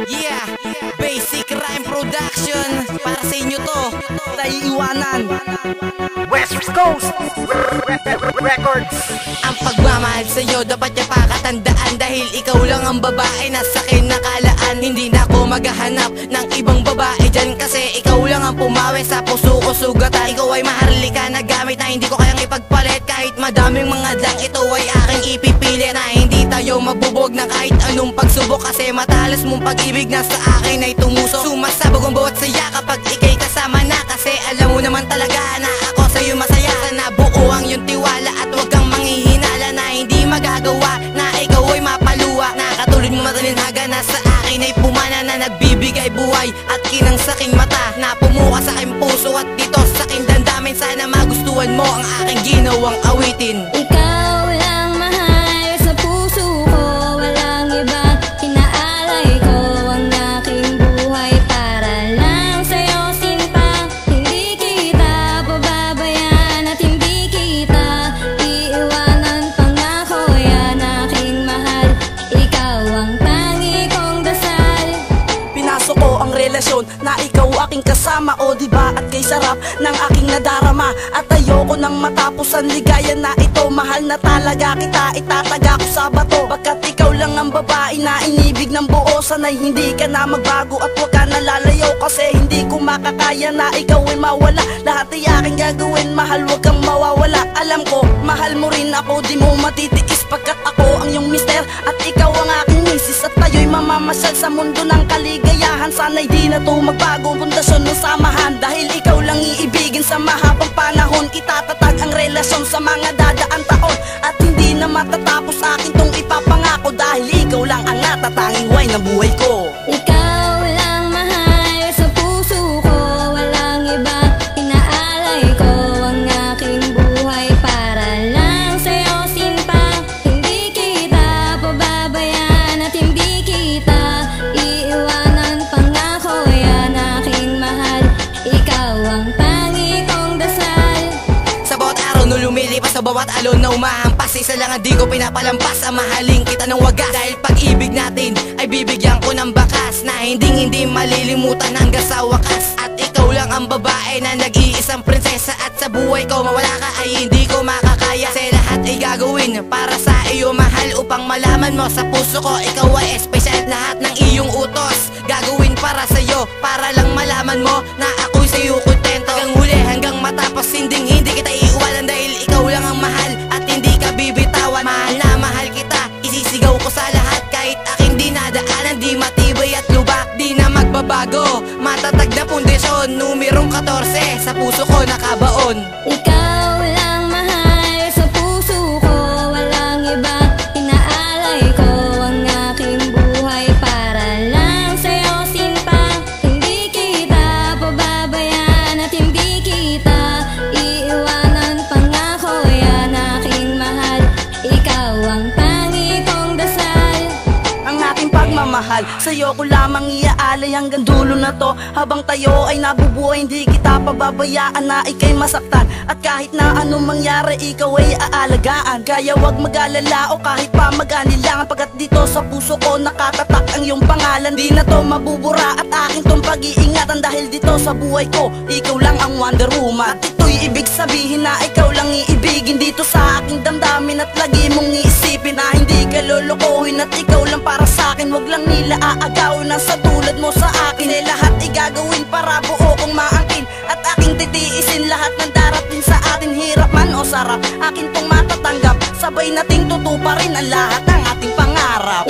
Yeah, Basic Rhyme Production. Para sa inyo to, Naiiwanan West Coast Records. ang pagmamahal sa'yo dapat niya pakatandaan, dahil ikaw lang ang babae na sa'kin nakalaan. Hindi na ako maghahanap ng ibang babae dyan, kasi ikaw lang ang pumawi sa puso ko sugatan. Ikaw ay maharlika na gamit na hindi ko kayang ipagpalit. Kahit madaming mga dlang, ito ay aking ipipilit. Na hindi tayo mabubog na kahit anong pagsubok, kasi matalas mong pag-ibig na sa akin ay tumusok. Sumasabog ang bawat saya kapag ikay kasama na, kasi alam mo naman talaga na ako sa'yo masaya. Sana buo ang iyong tiwala at huwag kang manghihinala na hindi magagawa na ikaw ay mapaluwa. Na katulad mo matalinhaga na sa akin ay pumana, na nagbibigay buhay at kinang sa aking mata, na pumuha sa aking puso at dito sa aking damdamin. Sana magustuhan mo ang aking ginawang awitin. Ikaw lang mahal sa puso ko, walang iba. Inaalay ko ang aking buhay para lang sa'yo, sinta. Hindi kita pababayaan at hindi kita iiwanan. Pangako yan aking mahal, ikaw ang tangi kong dasal. Pinasok ko ang relasyon na ikaw aking kasama, o diba at kay sarap ng aking nadarama. At ayoko nang matapos ang ligaya na ito. Mahal na talaga kita, itataga ko sa bato. Pagkat ikaw lang ang babae na inibig ng buo. Sana'y hindi ka na magbago at huwag ka na lalayo, kasi hindi ko makakaya na ikaw ay mawala. Lahat ay aking gagawin, mahal, huwag kang mawawala. Alam ko, mahal mo rin ako, di mo matitiis, pagkat ako ang iyong mister at ikaw ang aking misis. At tayo'y mamamasyal sa mundo ng kaligayahan. Sana'y di na to magbago pundasyon ng samahan, dahil ikaw lang iibigin sa mahabang panahon. Itatatag ang relasyon sa mga dadaan taon, at hindi na matatapos akin tong ipapangako, dahil ikaw lang ang natatanging way ng buhay ko. Ikaw lang mahal sa puso ko, walang iba. Inaalay ko ang aking buhay para lang sa'yo, sinta. Hindi kita pababayaan at hindi kita iiwanan. Pangako yan aking mahal, ikaw ang tangi kong dasal. Sa bawat araw na lumilipas, sa bawat alon na umahampas, isa lang ang di ko pinapalampas, ang mahaling kita ng wagas. Dahil pag-ibig natin ay bibigyan ko ng bakas, na hindi malilimutan hanggang sa wakas. At ikaw lang ang babae na nag-iisang prinsesa, at sa buhay ko mawala ka ay hindi ko makakaya. Kasi lahat ay gagawin para sa iyo, mahal, upang malaman mo sa puso ko ikaw ay espesyal. Lahat ng iyong utos gagawin para sa'yo, para lang malaman mo na ako'y sa'yo kontento. Hanggang huli, hanggang matapos, hindi kita iiwanan, dahil ikaw lang ang mahal at hindi ka bibitawan. Mahal na mahal kita, isisigaw ko sa lahat, kahit aking dinadaanan, di matibay at lubak, di na magbabago. Matatag na pundasyon, numerong 14 sa puso ko nakabaon. Ikaw lang mahal sa puso ko, walang iba. Inaalay ko ang aking buhay para lang sa'yo, sinta. Hindi kita pababayaan at hindi kita iiwanan. Pangako yan aking mahal, ikaw ang tangi kong dasal. Ang aking pagmamahal sa'yo ko lamang iaalay hanggang dulo na to. Habang tayo ay nabubuhay, hindi kita pababayaan na ika'y masaktan. At kahit na anong mangyari, ikaw ay aalagaan. Kaya wag mag-alala o kahit pa mag-anilangan, pagkat dito sa puso ko nakatatak ang iyong pangalan. Di na to mabubura at akin tong pag-iingatan, dahil dito sa buhay ko ikaw lang ang Wonder Woman. At ito'y ibig sabihin na ikaw lang iibigin dito sa aking damdamin, at lagi mong iisipin na hindi ka lolokohin, at ikaw lang para sa akin. Wag lang nila aagawin na sa tulad mo sa akin. Lahat ay gagawin para buo kong maangkin, at aking titiisin lahat ng darating sa atin. Hirap man o sarap, akin tong matatanggap, sabay nating tutuparin ang lahat ng ating pangarap.